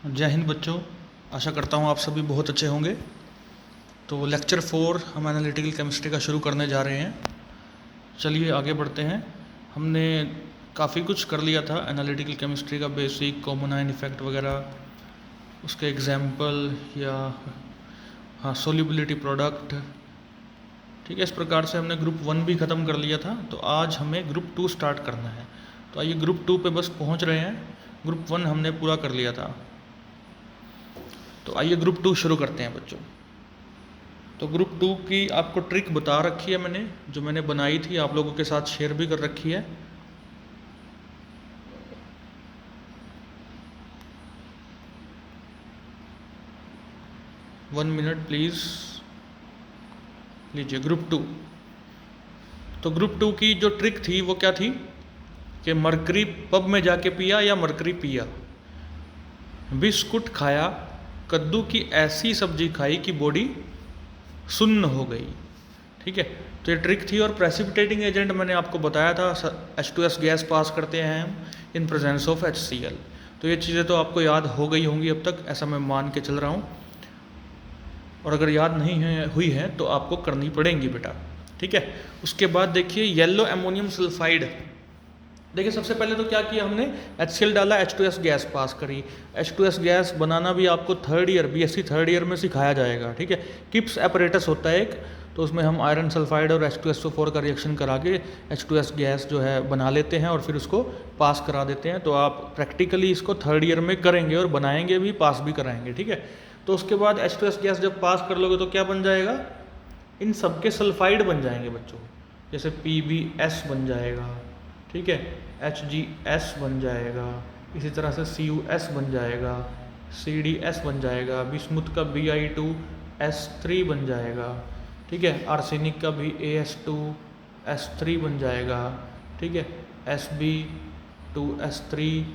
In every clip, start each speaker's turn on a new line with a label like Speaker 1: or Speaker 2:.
Speaker 1: जय हिंद बच्चों। आशा करता हूँ आप सभी बहुत अच्छे होंगे। तो लेक्चर 4 हम एनालिटिकल केमिस्ट्री का शुरू करने जा रहे हैं। चलिए आगे बढ़ते हैं। हमने काफ़ी कुछ कर लिया था एनालिटिकल केमिस्ट्री का, बेसिक, कॉमन आयन इफेक्ट वगैरह, उसके एग्जाम्पल या सोल्यूबिलिटी प्रोडक्ट। ठीक है, इस प्रकार से हमने ग्रुप 1 भी ख़त्म कर लिया था। तो आज हमें ग्रुप 2 स्टार्ट करना है। तो आइए ग्रुप 2 पे बस पहुँच रहे हैं। ग्रुप 1 हमने पूरा कर लिया था। तो आइए ग्रुप 2 शुरू करते हैं बच्चों। तो ग्रुप 2 की आपको ट्रिक बता रखी है मैंने, जो मैंने बनाई थी आप लोगों के साथ शेयर भी कर रखी है। वन मिनट प्लीज़ लीजिए। ग्रुप 2, तो ग्रुप 2 की जो ट्रिक थी वो क्या थी कि मरकरी पब में जाके पिया या मरकरी पिया, बिस्कुट खाया, कद्दू की ऐसी सब्जी खाई कि बॉडी सुन्न हो गई। ठीक है, तो ये ट्रिक थी। और प्रेसिपिटेटिंग एजेंट मैंने आपको बताया था, H2S गैस पास करते हैं हम इन प्रेजेंस ऑफ HCl। तो ये चीज़ें तो आपको याद हो गई होंगी अब तक, ऐसा मैं मान के चल रहा हूँ। और अगर याद नहीं हुई है तो आपको करनी पड़ेंगी बेटा। ठीक है, उसके बाद देखिए येलो एमोनियम सल्फाइड। देखिए सबसे पहले तो क्या किया हमने, HCl डाला, H2S गैस पास करी। H2S गैस बनाना भी आपको third year, BSc third year में सिखाया जाएगा। ठीक है, किप्स एपरेटस होता है एक, तो उसमें हम आयरन सल्फाइड और H2SO4 का रिएक्शन करा के H2S गैस जो है बना लेते हैं और फिर उसको पास करा देते हैं। तो आप प्रैक्टिकली इसको थर्ड ईयर में करेंगे और बनाएंगे भी, पास भी कराएंगे। ठीक है, तो उसके बाद H2S गैस जब पास कर लोगे तो क्या बन जाएगा, इन सब के सल्फाइड बन जाएंगे बच्चों। जैसे PbS बन जाएगा, ठीक है, HgS बन जाएगा, इसी तरह से CuS बन जाएगा, CdS बन जाएगा, बिस्मुथ का Bi2S3 बन जाएगा। ठीक है, आर्सेनिक का भी As2S3 बन जाएगा। ठीक है, Sb2S3,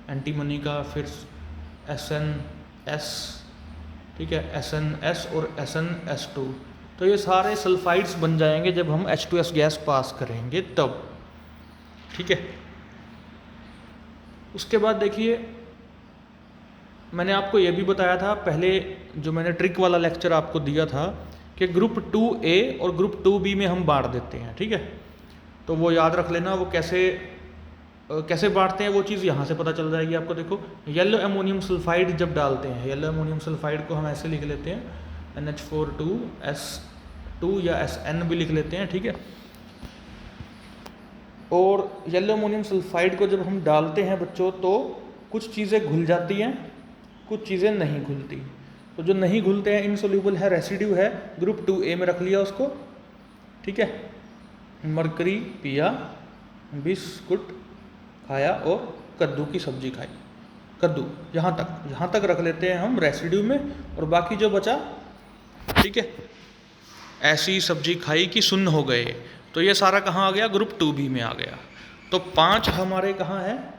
Speaker 1: एंटीमनी का फिर SNS, ठीक है, SNS और SnS2। तो ये सारे सल्फाइड्स बन जाएंगे जब हम H2S गैस पास करेंगे तब। ठीक है, उसके बाद देखिए मैंने आपको ये भी बताया था पहले, जो मैंने ट्रिक वाला लेक्चर आपको दिया था कि ग्रुप 2A और ग्रुप 2B में हम बांट देते हैं। ठीक है, तो वो याद रख लेना, वो कैसे बांटते हैं वो चीज़ यहाँ से पता चल जाएगी आपको। देखो येलो एमोनियम सल्फाइड जब डालते हैं, येलो एमोनियम सल्फाइड को हम ऐसे लिख लेते हैं NH42S2 या SN भी लिख लेते हैं। ठीक है, और येलो अमोनियम सल्फाइड को जब हम डालते हैं बच्चों तो कुछ चीज़ें घुल जाती हैं, कुछ चीज़ें नहीं घुलती। तो जो नहीं घुलते हैं इनसोल्यूबल है, रेसिड्यू है, ग्रुप 2A में रख लिया उसको। ठीक है, मरकरी पिया, बिस्कुट खाया और कद्दू की सब्जी खाई। कद्दू यहाँ तक रख लेते हैं हम रेसिड्यू में, और बाकी जो बचा, ठीक है, ऐसी सब्जी खाई कि सुन्न हो गए। तो ये सारा कहाँ आ गया, ग्रुप 2B में आ गया। तो 5 हमारे कहाँ है,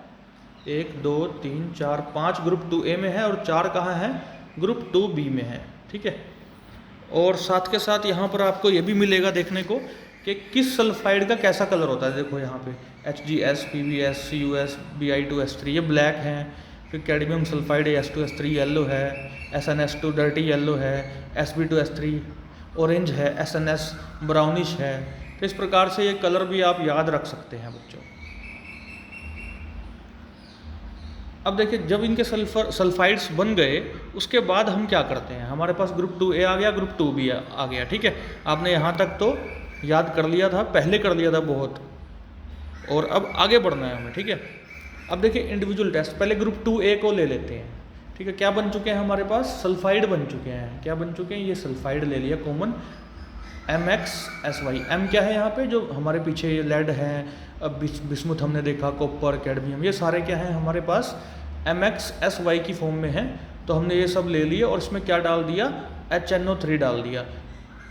Speaker 1: 1 2 3 4 5 ग्रुप 2A में है और 4 कहाँ है, ग्रुप 2B में है। ठीक है, और साथ के साथ यहाँ पर आपको ये भी मिलेगा देखने को कि किस सल्फाइड का कैसा कलर होता है। देखो यहाँ पे HgS, PbS, CuS, Bi2S3 ये ब्लैक हैं, फिर कैडमियम सल्फाइड S2S3 येलो है, SnS2 डर्टी येलो है, Sb2S3 ऑरेंज है, SNS ब्राउनिश है। तो इस प्रकार से ये कलर भी आप याद रख सकते हैं बच्चों। अब देखिए जब इनके सल्फाइड्स बन गए उसके बाद हम क्या करते हैं, हमारे पास ग्रुप 2A आ गया, ग्रुप 2B आ गया। ठीक है, आपने यहाँ तक तो याद कर लिया था, पहले कर लिया था बहुत, और अब आगे बढ़ना है हमें। ठीक है, अब देखिए इंडिविजुअल टेस्ट, पहले ग्रुप 2A को ले लेते हैं। ठीक है, क्या बन चुके हैं हमारे पास, सल्फाइड बन चुके हैं। क्या बन चुके हैं, ये सल्फाइड ले लिया कॉमन, MXSY। M क्या है यहाँ पे, जो हमारे पीछे ये लेड है, अब बिस्मुथ हमने देखा, कॉपर, कैडमियम, ये सारे क्या हैं हमारे पास MXSY की फॉर्म में है। तो हमने ये सब ले लिया और इसमें क्या डाल दिया, HNO3 डाल दिया।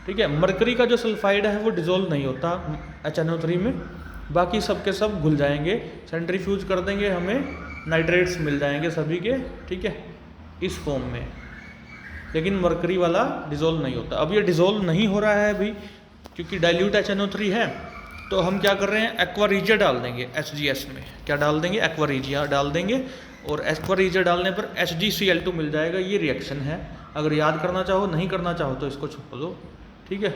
Speaker 1: ठीक है, मरकरी का जो सल्फाइड है वो डिज़ोल्व नहीं होता HNO3 में, बाकी सब के सब घुल जाएंगे। सेंट्रीफ्यूज कर देंगे, हमें नाइट्रेट्स मिल जाएंगे सभी के। ठीक है, इस फॉर्म में, लेकिन मरकरी वाला डिज़ोल्व नहीं होता। अब ये डिज़ोल्व नहीं हो रहा है अभी क्योंकि डाइल्यूट HNO3 है, तो हम क्या कर रहे हैं, एक्वा रिजिया डाल देंगे HGS में। क्या डाल देंगे, एक्वा रिजिया डाल देंगे, और एक्वा डालने पर HgCl2 मिल जाएगा। ये रिएक्शन है, अगर याद करना चाहो, नहीं करना चाहो तो इसको छोड़ दो, ठीक है।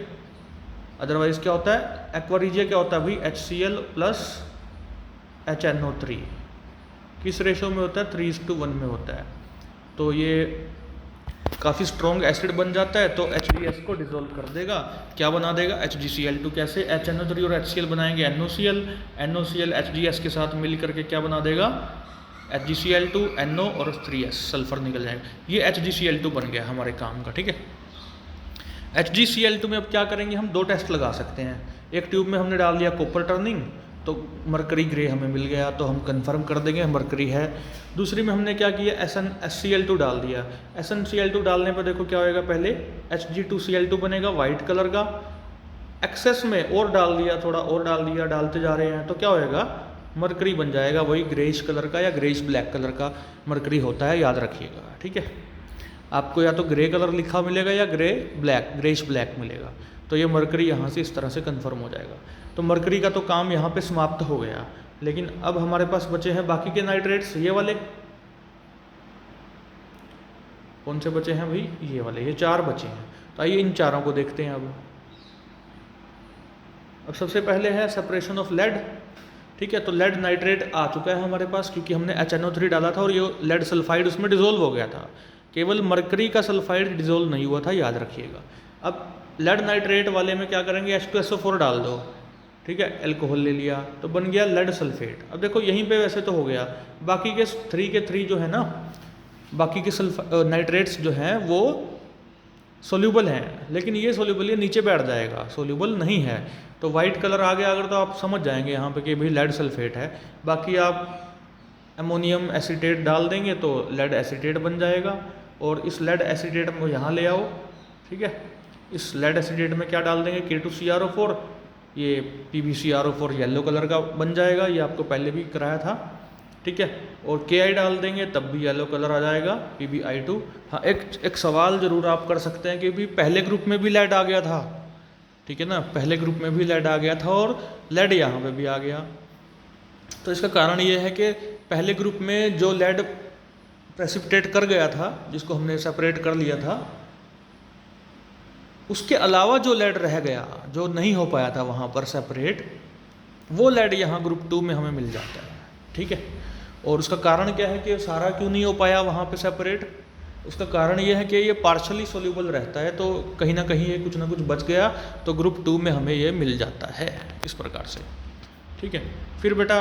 Speaker 1: अदरवाइज़ क्या होता है, एक्वा क्या होता है भाई, HCl प्लस HNO3 किस रेशो में होता है, 3:1 में होता है। तो ये काफ़ी स्ट्रॉन्ग एसिड बन जाता है, तो HBS को डिसॉल्व कर देगा, क्या बना देगा, HgCl2। कैसे, HNO3 और HCl बनाएंगे NOCl, NOCl HGS के साथ मिल करके क्या बना देगा, HgCl2, NO और 3S, सल्फर निकल जाएगा। ये HgCl2 बन गया हमारे काम का, ठीक है। HgCl2 में अब क्या करेंगे, हम दो टेस्ट लगा सकते हैं। एक ट्यूब में हमने डाल दिया कॉपर टर्निंग, तो मरकरी ग्रे हमें मिल गया, तो हम कंफर्म कर देंगे मरकरी है। दूसरी में हमने क्या किया, SnCl2 डाल दिया। SnCl2 डालने पर देखो क्या होएगा, पहले Hg2Cl2 बनेगा वाइट कलर का, एक्सेस में और डाल दिया, थोड़ा और डाल दिया, डालते जा रहे हैं तो क्या होएगा, मरकरी बन जाएगा, वही ग्रेइश कलर का या ग्रेइश ब्लैक कलर का मरकरी होता है, याद रखिएगा, ठीक है। आपको या तो ग्रे कलर लिखा मिलेगा या ग्रेइश ब्लैक मिलेगा, तो ये मरकरी यहाँ से इस तरह से कंफर्म हो जाएगा। तो मरकरी का तो काम यहाँ पे समाप्त हो गया, लेकिन अब हमारे पास बचे हैं बाकी के नाइट्रेट्स, ये वाले कौन से बचे हैं भाई, ये वाले, ये 4 बचे हैं। तो आइए इन चारों को देखते हैं। अब सबसे पहले है सेपरेशन ऑफ लेड, ठीक है। तो लेड नाइट्रेट आ चुका है हमारे पास, क्योंकि हमने HNO3 डाला था और ये लेड सल्फाइड उसमें डिसोल्व हो गया था, केवल मरकरी का सल्फाइड डिसोल्व नहीं हुआ था, याद रखिएगा। अब लेड नाइट्रेट वाले में क्या करेंगे, H2SO4 डाल दो, ठीक है, अल्कोहल ले लिया तो बन गया लेड सल्फेट। अब देखो यहीं पे वैसे तो हो गया, बाकी के 3 जो है ना, बाकी के नाइट्रेट्स जो हैं वो सोल्यूबल हैं, लेकिन ये सोल्यूबल, ये नीचे बैठ जाएगा, सोल्यूबल नहीं है। तो वाइट कलर आ गया अगर, तो आप समझ जाएंगे यहाँ पे कि भाई लेड सल्फेट है। बाकी आप अमोनियम एसीटेट डाल देंगे तो लेड एसीटेट बन जाएगा, और इस लेड एसीटेट को यहाँ ले आओ, ठीक है। इस लेड एसीटेट में क्या डाल देंगे, K2CrO4, ये PbCrO4 येलो कलर का बन जाएगा, ये आपको पहले भी कराया था, ठीक है। और Ki डाल देंगे तब भी येलो कलर आ जाएगा, PbI2। हाँ, एक सवाल ज़रूर आप कर सकते हैं कि भी पहले ग्रुप में भी लेड आ गया था, ठीक है ना, पहले ग्रुप में भी लेड आ गया था और लेड यहाँ पे भी आ गया। तो इसका कारण ये है कि पहले ग्रुप में जो लेड प्रेसिपिटेट कर गया था, जिसको हमने सेपरेट कर लिया था, उसके अलावा जो लेड रह गया, जो नहीं हो पाया था वहाँ पर सेपरेट, वो लेड यहाँ ग्रुप 2 में हमें मिल जाता है, ठीक है। और उसका कारण क्या है कि सारा क्यों नहीं हो पाया वहाँ पे सेपरेट, उसका कारण ये है कि ये पार्शली सोल्यूबल रहता है, तो कहीं ना कहीं ये कुछ ना कुछ बच गया, तो ग्रुप 2 में हमें ये मिल जाता है इस प्रकार से, ठीक है। फिर बेटा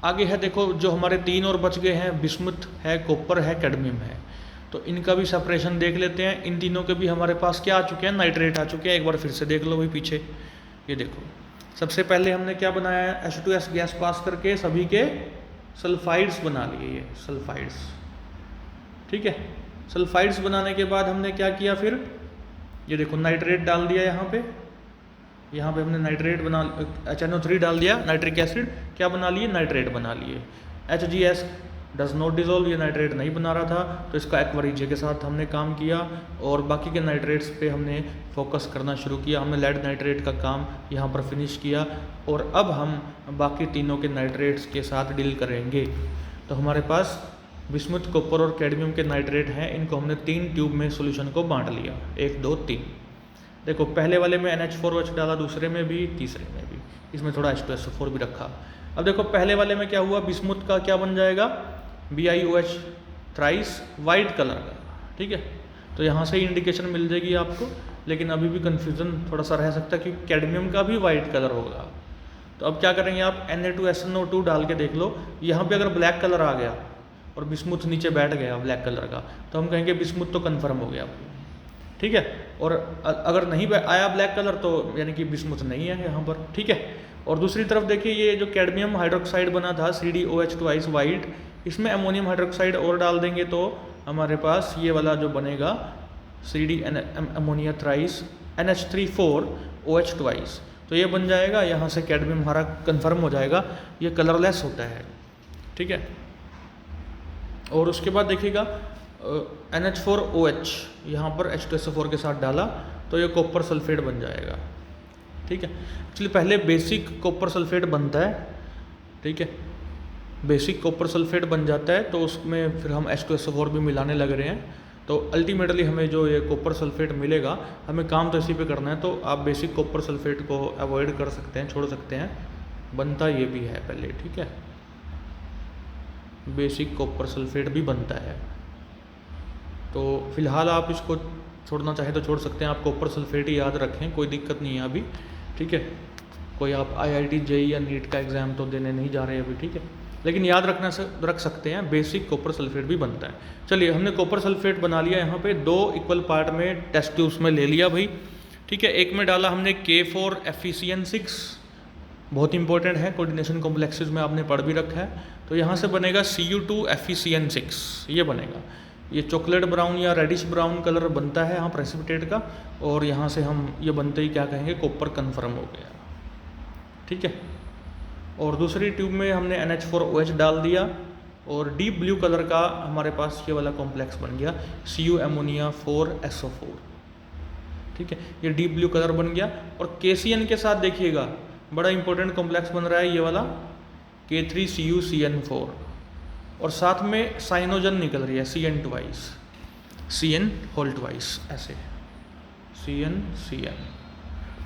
Speaker 1: आगे है, देखो जो हमारे 3 और बच गए हैं, बिस्मुथ है, कॉपर है, कैडमियम है, तो इनका भी सेपरेशन देख लेते हैं। इन तीनों के भी हमारे पास क्या आ चुके हैं, नाइट्रेट आ चुके हैं। एक बार फिर से देख लो भाई पीछे, ये देखो सबसे पहले हमने क्या बनाया है, H2S गैस पास करके सभी के सल्फाइड्स बना लिए, ये सल्फाइड्स, ठीक है। सल्फाइड्स बनाने के बाद हमने क्या किया, फिर ये देखो नाइट्रेट डाल दिया यहाँ पे हमने नाइट्रेट बना, HNO3 डाल दिया, नाइट्रिक एसिड क्या बना लिए, नाइट्रेट बना लिए। HGS डज नॉट डिजोल्व, ये नाइट्रेट नहीं बना रहा था, तो इसका एक्वा के साथ हमने काम किया, और बाकी के नाइट्रेट्स पे हमने फोकस करना शुरू किया। हमने लेड नाइट्रेट का काम यहाँ पर फिनिश किया, और अब हम बाकी तीनों के नाइट्रेट्स के साथ डील करेंगे। तो हमारे पास बिस्मुथ, कॉपर और कैडमियम के नाइट्रेट हैं, इनको हमने 3 ट्यूब में सॉल्यूशन को बांट लिया, 1 2 3। देखो पहले वाले में NH4OH डाला, दूसरे में भी, तीसरे में भी, इसमें थोड़ा H2SO4 भी रखा। अब देखो पहले वाले में क्या हुआ, बिस्मुथ का क्या बन जाएगा, BiOH थ्राइस वाइट कलर का, ठीक है। तो यहाँ से इंडिकेशन मिल जाएगी आपको, लेकिन अभी भी कन्फ्यूज़न थोड़ा सा रह सकता है क्योंकि कैडमियम का भी वाइट कलर होगा। तो अब क्या करेंगे आप, Na2SNO2 डाल के देख लो, यहाँ पे अगर ब्लैक कलर आ गया और बिस्मुथ नीचे बैठ गया ब्लैक कलर का, तो हम कहेंगे बिस्मुथ तो कन्फर्म हो गया, ठीक है। और अगर नहीं आया ब्लैक कलर तो यानी कि बिस्मुथ नहीं है यहाँ पर, ठीक है। और दूसरी तरफ देखिए, ये जो कैडमियम हाइड्रोक्साइड बना था CdOH ट्वाइस वाइट, इसमें अमोनियम हाइड्रोक्साइड और डाल देंगे तो हमारे पास ये वाला जो बनेगा CD ammonia thrice NH3,4OH twice, तो ये बन जाएगा। यहाँ से कैडमियम हमारा कन्फर्म हो जाएगा, ये कलरलेस होता है, ठीक है। और उसके बाद देखिएगा NH4OH यहाँ पर H2SO4 के साथ डाला तो ये कॉपर सल्फेट बन जाएगा, ठीक है। एक्चुअली पहले बेसिक कॉपर सल्फेट बनता है, ठीक है। बेसिक कॉपर सल्फेट बन जाता है, तो उसमें फिर हम H2SO4 भी मिलाने लग रहे हैं। तो अल्टीमेटली हमें जो ये कॉपर सल्फेट मिलेगा, हमें काम तो इसी पे करना है। तो आप बेसिक कॉपर सल्फेट को अवॉइड कर सकते हैं, छोड़ सकते हैं, बनता ये भी है पहले, ठीक है। बेसिक कॉपर सल्फेट भी बनता है, तो फिलहाल आप इसको छोड़ना चाहें तो छोड़ सकते हैं। आप कॉपर सल्फेट ही याद रखें, कोई दिक्कत नहीं है अभी, ठीक है। कोई आप IIT JEE या नीट का एग्ज़ाम तो देने नहीं जा रहे अभी, ठीक है, लेकिन याद रख सकते हैं बेसिक कॉपर सल्फेट भी बनता है। चलिए, हमने कॉपर सल्फेट बना लिया। यहाँ पे 2 इक्वल पार्ट में टेस्ट ट्यूब्स में ले लिया भाई, ठीक है। एक में डाला हमने K4FeCN6, बहुत इंपॉर्टेंट है, कोऑर्डिनेशन कॉम्प्लेक्सेस में आपने पढ़ भी रखा है। तो यहाँ से बनेगा Cu2FeCN6, ये बनेगा। ये चॉकलेट ब्राउन या रेडिश ब्राउन कलर बनता है यहाँ प्रेसिपिटेट का, और यहाँ से हम ये बनते ही क्या कहेंगे, कॉपर कन्फर्म हो गया, ठीक है। और दूसरी ट्यूब में हमने NH4OH डाल दिया, और डीप ब्लू कलर का हमारे पास ये वाला कॉम्प्लेक्स बन गया Cu अमोनिया 4SO4, ठीक है। ये डीप ब्लू कलर बन गया। और KCN के साथ देखिएगा बड़ा इंपॉर्टेंट कॉम्प्लेक्स बन रहा है ये वाला K3CuCN4, और साथ में साइनोजन निकल रही है CN ट्वाइस, ऐसे CN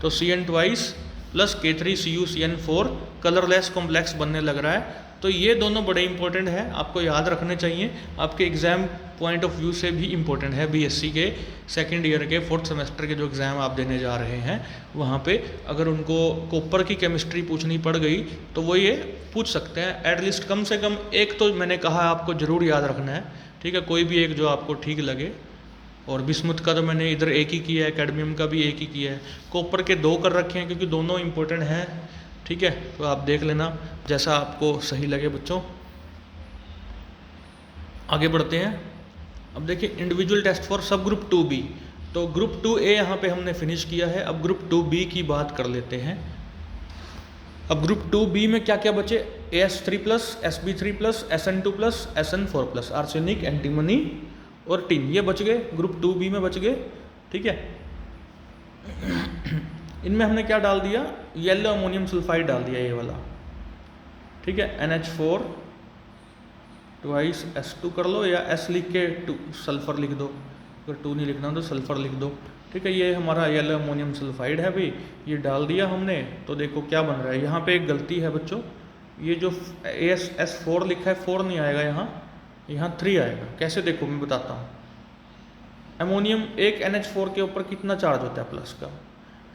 Speaker 1: तो CN twice plus K3CuCN4 colourless complex बनने लग रहा है। तो ये दोनों बड़े इंपॉर्टेंट हैं, आपको याद रखने चाहिए, आपके एग्ज़ाम पॉइंट ऑफ व्यू से भी इम्पोर्टेंट है। BSc के सेकेंड ईयर के 4th सेमेस्टर के जो एग्ज़ाम आप देने जा रहे हैं, वहाँ पे अगर उनको कॉपर की केमिस्ट्री पूछनी पड़ गई तो वो ये पूछ सकते हैं। एटलीस्ट कम से कम एक तो मैंने कहा आपको ज़रूर याद रखना है, ठीक है, कोई भी एक जो आपको ठीक लगे। और बिस्मुथ का तो मैंने इधर एक ही किया है, कैडमियम का भी एक ही किया है, कॉपर के 2 कर रखे हैं क्योंकि दोनों इंपॉर्टेंट हैं, ठीक है। तो आप देख लेना जैसा आपको सही लगे बच्चों। आगे बढ़ते हैं। अब देखिए, इंडिविजुअल टेस्ट फॉर सब ग्रुप 2B। तो ग्रुप 2A यहाँ पे हमने फिनिश किया है। अब ग्रुप 2B की बात कर लेते हैं। अब ग्रुप 2B में क्या क्या बचे, AS3+, Sb3+, SN2+, SN4+, arsenic, antimony और टिन, ये बच गए, ग्रुप 2B में बच गए, ठीक है। इनमें हमने क्या डाल दिया, येलो अमोनियम सल्फाइड डाल दिया, ये वाला, ठीक है। NH4 ट्वाइस S2 कर लो, या S लिख के सल्फर लिख दो, अगर 2 नहीं लिखना तो सल्फर लिख दो, ठीक है। ये हमारा येलो अमोनियम सल्फाइड है भाई, ये डाल दिया हमने। तो देखो क्या बन रहा है, यहाँ पे एक गलती है बच्चों, ये जो S4 लिखा है 4 नहीं आएगा, यहाँ 3 आएगा। कैसे, देखो मैं बताता हूँ। अमोनियम, एक NH4 के ऊपर कितना चार्ज होता है प्लस का,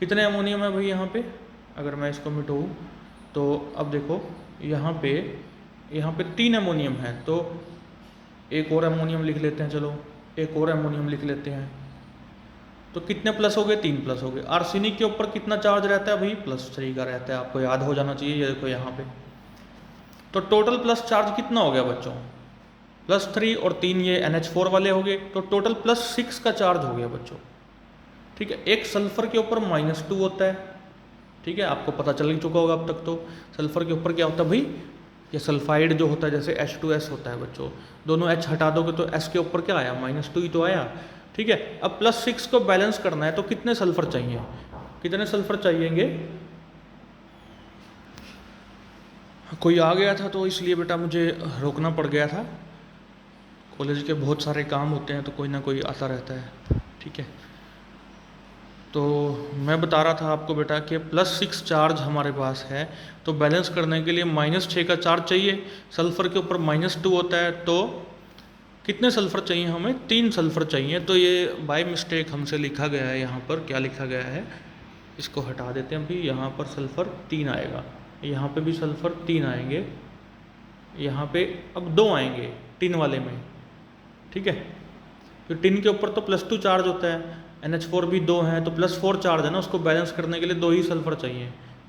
Speaker 1: कितने अमोनियम है भाई यहाँ पे, अगर मैं इसको मिटाऊँ तो अब देखो यहाँ पे 3 अमोनियम है, तो एक और अमोनियम लिख लेते हैं, चलो एक और अमोनियम लिख लेते हैं। तो कितने प्लस हो गए, 3 प्लस हो गए। आर्सेनिक के ऊपर कितना चार्ज रहता है भाई, +3 का रहता है, आपको याद हो जाना चाहिए। ये देखो यहाँ पे, तो टोटल प्लस चार्ज कितना हो गया बच्चों, +3 और 3 ये NH4 वाले हो गए, तो टोटल +6 का चार्ज हो गया बच्चों, ठीक है। एक सल्फर के ऊपर -2 होता है, ठीक है, आपको पता चल चुका होगा अब तक। तो सल्फर के ऊपर क्या होता है भाई, ये सल्फाइड जो होता है, जैसे H2S होता है बच्चों, दोनों H हटा दोगे तो S के ऊपर क्या आया, -2 ही तो आया, ठीक है। अब +6 को बैलेंस करना है, तो कितने सल्फर चाहिए, कितने सल्फर चाहिएंगे। कोई आ गया था तो इसलिए बेटा मुझे रोकना पड़ गया था, कॉलेज के बहुत सारे काम होते हैं तो कोई ना कोई आता रहता है, ठीक है। तो मैं बता रहा था आपको बेटा कि +6 चार्ज हमारे पास है, तो बैलेंस करने के लिए -6 का चार्ज चाहिए। सल्फ़र के ऊपर -2 होता है, तो कितने सल्फ़र चाहिए हमें, 3 सल्फ़र चाहिए। तो ये बाय मिस्टेक हमसे लिखा गया है, यहाँ पर क्या लिखा गया है, इसको हटा देते हैं अभी। यहाँ पर सल्फ़र 3 आएगा, यहाँ पे भी सल्फ़र 3 आएंगे, यहाँ पे अब 2 आएंगे टिन वाले में, ठीक है। तो टिन के ऊपर तो +2 चार्ज होता है, NH4 भी 2 हैं, तो +4 चार्ज है ना, उसको बैलेंस करने के लिए 2 ही सल्फ़र चाहिए।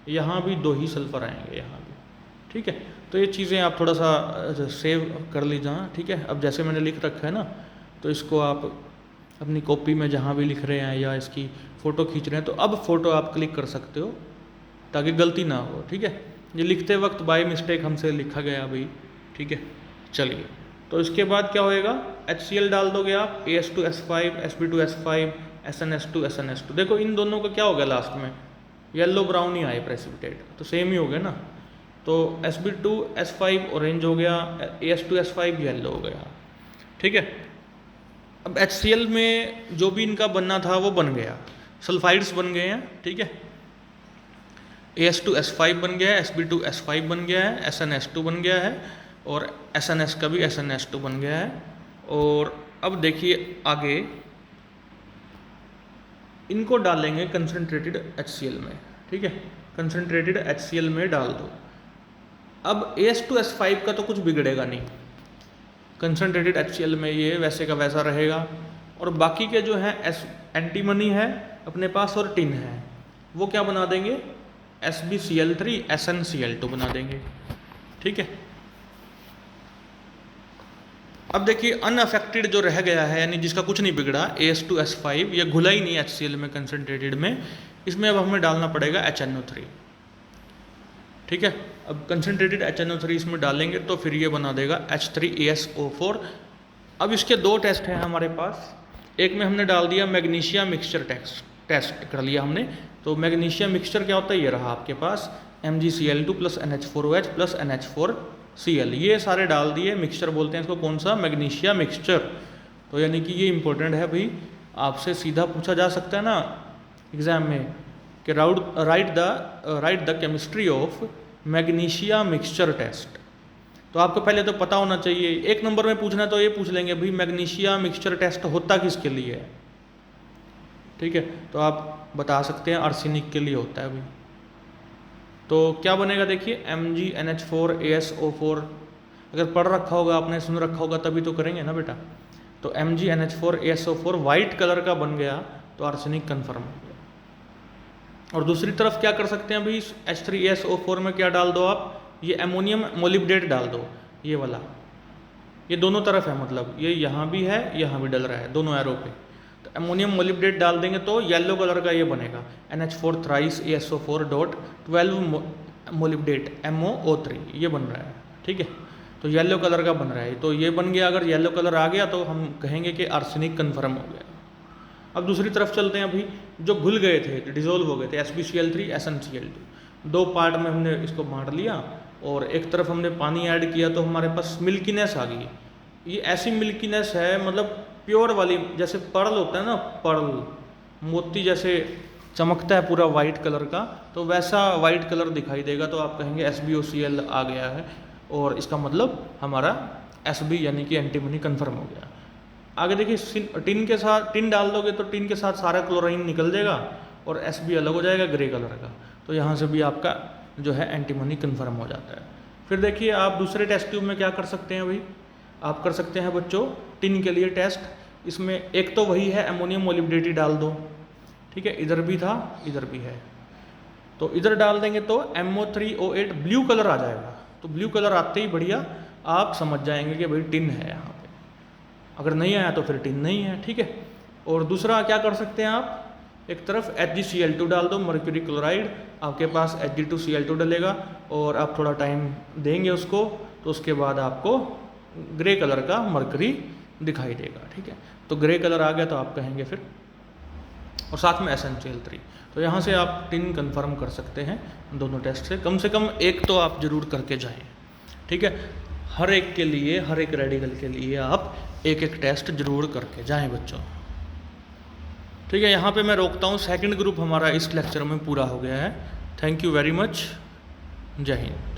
Speaker 1: यहाँ भी 2 ही सल्फ़र आएंगे, यहाँ भी, ठीक है। तो ये चीज़ें आप थोड़ा सा सेव कर लीजिए, ठीक है। अब जैसे मैंने लिख रखा है ना, तो इसको आप अपनी कॉपी में जहाँ भी लिख रहे हैं या इसकी फ़ोटो खींच रहे हैं, तो अब फ़ोटो आप क्लिक कर सकते हो ताकि गलती ना हो, ठीक है। ये लिखते वक्त बाय मिस्टेक हमसे लिखा गया भाई, ठीक है। चलिए, तो इसके बाद क्या होएगा, HCl डाल दोगे आप, AS2S5, Sb2S5, SnS2, SnS2। देखो इन दोनों का क्या हो गया लास्ट में, येलो ब्राउन ही आए प्रेसिपिटेट, तो सेम ही हो गया ना। तो Sb2S5 ऑरेंज हो गया, As2S5 येलो हो गया। ठीक है, अब HCl में जो भी इनका बनना था वो बन गया, सल्फाइड्स बन गए हैं। ठीक है, As2S5 बन गया है, Sb2S5 बन गया है, SnS2 बन गया है, और SNS का भी SnS2 बन गया है। और अब देखिए आगे इनको डालेंगे कंसनट्रेटेड HCl में। ठीक है, कंसनट्रेटेड HCl में डाल दो। अब As2S5 का तो कुछ बिगड़ेगा नहीं, कंसनट्रेटेड HCl में ये वैसे का वैसा रहेगा। और बाकी के जो हैं एंटीमनी है अपने पास और टिन है, वो क्या बना देंगे, SbCl3 SnCl2 बना देंगे। ठीक है, अब देखिए अनअफेक्टेड जो रह गया है, यानी जिसका कुछ नहीं बिगड़ा, As2S5, ये घुला ही नहीं HCl में कंसनट्रेटेड में, इसमें अब हमें डालना पड़ेगा HNO3। ठीक है, अब कंसनट्रेटेड HNO3 इसमें डालेंगे तो फिर ये बना देगा H3AsO4। अब इसके दो टेस्ट हैं हमारे पास, एक में हमने डाल दिया मैग्नीशिया मिक्सचर टेस्ट कर लिया हमने। तो मैग्नीशिया मिक्सचर क्या होता है, ये रहा आपके पास MgCl2 + NH4OH + NH4Cl, ये सारे डाल दिए, मिक्सचर बोलते हैं इसको, कौन सा, मैग्नीशिया मिक्सचर। तो यानी कि ये इंपॉर्टेंट है भाई, आपसे सीधा पूछा जा सकता है ना एग्जाम में कि write the chemistry of magnesia mixture test. तो आपको पहले तो पता होना चाहिए, एक नंबर में पूछना तो ये पूछ लेंगे भाई मैग्नीशिया मिक्सचर टेस्ट होता किसके लिए है। ठीक है, तो आप बता सकते हैं आर्सेनिक के लिए होता है भाई। तो क्या बनेगा देखिए, MgNH4AsO4, अगर पढ़ रखा होगा आपने, सुन रखा होगा तभी तो करेंगे ना बेटा। तो MgNH4AsO4 वाइट कलर का बन गया तो आर्सेनिक कन्फर्म हो गया। और दूसरी तरफ क्या कर सकते हैं भाई, H3AsO4 में क्या डाल दो आप, ये अमोनियम मोलिब्डेट डाल दो, ये वाला, ये दोनों तरफ है, मतलब ये यहाँ भी है यहाँ भी डल रहा है दोनों एरो पे। तो अमोनियम मोलिब्डेट डाल देंगे तो येलो कलर का ये बनेगा NH4 thrice AsO4.12 molybdate MoO3, ये बन रहा है। ठीक है, तो येलो कलर का बन रहा है, तो ये बन गया। अगर येलो कलर आ गया तो हम कहेंगे कि आर्सेनिक कन्फर्म हो गया। अब दूसरी तरफ चलते हैं, अभी जो घुल गए थे, डिजोल्व हो गए थे, SbCl3 SnCl2, दो पार्ट में हमने इसको बांट लिया और एक तरफ हमने पानी ऐड किया तो हमारे पास मिल्कीनेस आ गई। ये ऐसी मिल्कीनेस है, मतलब प्योर वाली, जैसे पर्ल होता है ना, पर्ल मोती जैसे चमकता है पूरा वाइट कलर का, तो वैसा वाइट कलर दिखाई देगा। तो आप कहेंगे SbOCl आ गया है और इसका मतलब हमारा Sb यानी कि एंटीमनी कन्फर्म हो गया। आगे देखिए, टिन के साथ, टिन डाल दोगे तो टिन के साथ सारा क्लोराइन निकल जाएगा और Sb अलग हो जाएगा ग्रे कलर का, तो यहाँ से भी आपका जो है एंटीमनी कन्फर्म हो जाता है। फिर देखिए आप दूसरे टेस्ट ट्यूब में क्या कर सकते हैं भाई, आप कर सकते हैं बच्चों टिन के लिए टेस्ट। इसमें एक तो वही है अमोनियम मोलिब्डेट डाल दो, ठीक है, इधर भी था इधर भी है, तो इधर डाल देंगे तो MO3O8 ब्लू कलर आ जाएगा। तो ब्लू कलर आते ही बढ़िया आप समझ जाएंगे कि भाई टिन है यहाँ पे, अगर नहीं आया तो फिर टिन नहीं है। ठीक है, और दूसरा क्या कर सकते हैं आप, एक तरफ HgCl2 डाल दो, मर्क्यूरी क्लोराइड, आपके पास Hg2Cl2 डलेगा और आप थोड़ा टाइम देंगे उसको, तो उसके बाद आपको ग्रे कलर का मर्क्यूरी दिखाई देगा। ठीक है, तो ग्रे कलर आ गया तो आप कहेंगे फिर, और साथ में SnCl3। तो यहाँ से आप टिन कंफर्म कर सकते हैं दोनों टेस्ट से कम एक तो आप जरूर करके जाएं। ठीक है, हर एक के लिए, हर एक रेडिकल के लिए आप एक एक टेस्ट जरूर करके जाएं बच्चों। ठीक है, यहाँ पे मैं रोकता हूँ, सेकंड ग्रुप हमारा इस लेक्चर में पूरा हो गया है। थैंक यू वेरी मच, जय हिंद।